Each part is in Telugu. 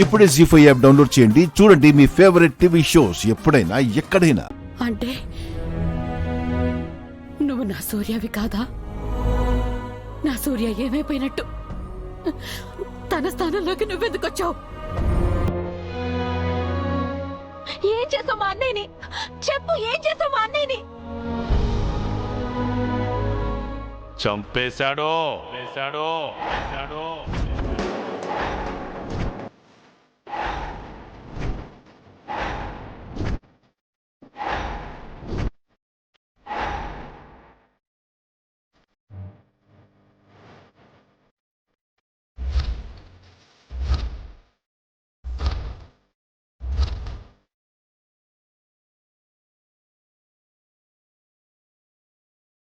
ఇప్పుడే జీ5 యాప్ డౌన్లోడ్ చేయండి. చూడండి మీ ఫేవరెట్ టీవీ షోస్ ఎప్పుడైనా ఎక్కడైనా. అంటే నువ్వు నా సూర్యవి కాదా? నా సూర్య ఏమైపోయినట్టు? తన స్థానంలోకి నువ్వెందుకు వచ్చావు? ఏం చేసావు మా అన్నయ్యని? చెప్పు, ఏం చేసావు మా అన్నయ్యని? చంపేశాడో.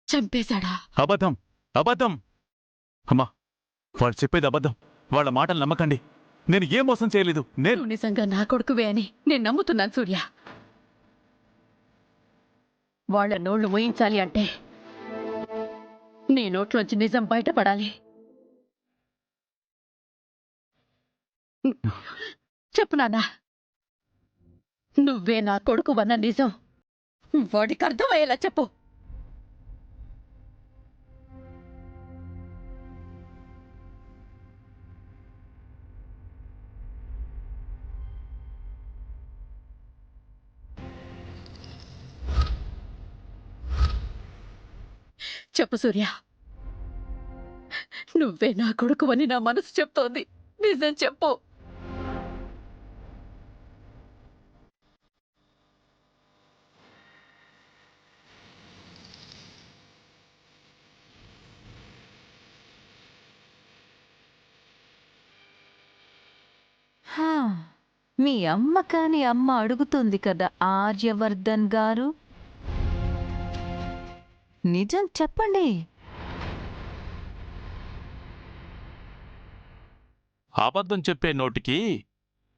చంపేశాడా? అబద్ధం, అబద్ధం. అమ్మా, వాళ్ళు చెప్పేది అబద్ధం. వాళ్ళ మాటలు నమ్మకండి. నేను ఏ మోసం చేయలేదు. నువ్వు నిజంగా నా కొడుకువే అని నేను నమ్ముతున్నాను సూర్య. వాళ్ళ నోళ్లు మూయించాలి అంటే నీ నోట్లోంచి నిజం బయటపడాలి. చెప్పు నాన్న, నువ్వే నా కొడుకు అన్న నిజం వాడికి అర్థమయ్యేలా చెప్పు. చెప్పు సూర్య, నువ్వే నా కొడుకు అని నా మనసు చెప్తోంది. నిజం చెప్పు. మీ అమ్మ కాని అమ్మ అడుగుతుంది కదా ఆర్యవర్ధన్ గారు, నిజం చెప్పండి. అబద్ధం చెప్పే నోటికి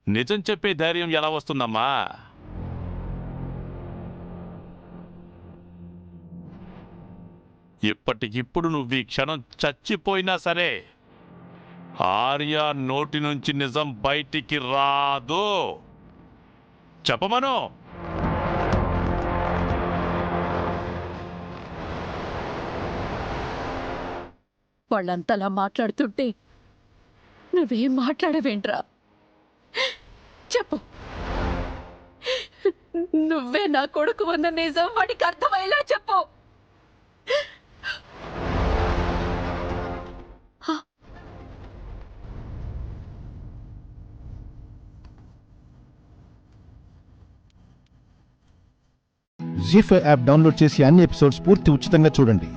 నిజం చెప్పే ధైర్యం ఎలా వస్తుందమ్మా? ఇప్పటికిప్పుడు నువ్వు ఈ క్షణం చచ్చిపోయినా సరే ఆర్య నోటి నుంచి నిజం బయటికి రాదు. చెప్పమను. వాళ్ళంతలా మాట్లాడుతుంటే నువ్వేం మాట్లాడవేంట్రా? చెప్పు, నువ్వే నా కొడుకు అన్న నిజం వాడికి అర్థమయ్యేలా చెప్పు. జీ5 యాప్ డౌన్లోడ్ చేసి అన్ని ఎపిసోడ్స్ పూర్తి ఉచితంగా చూడండి.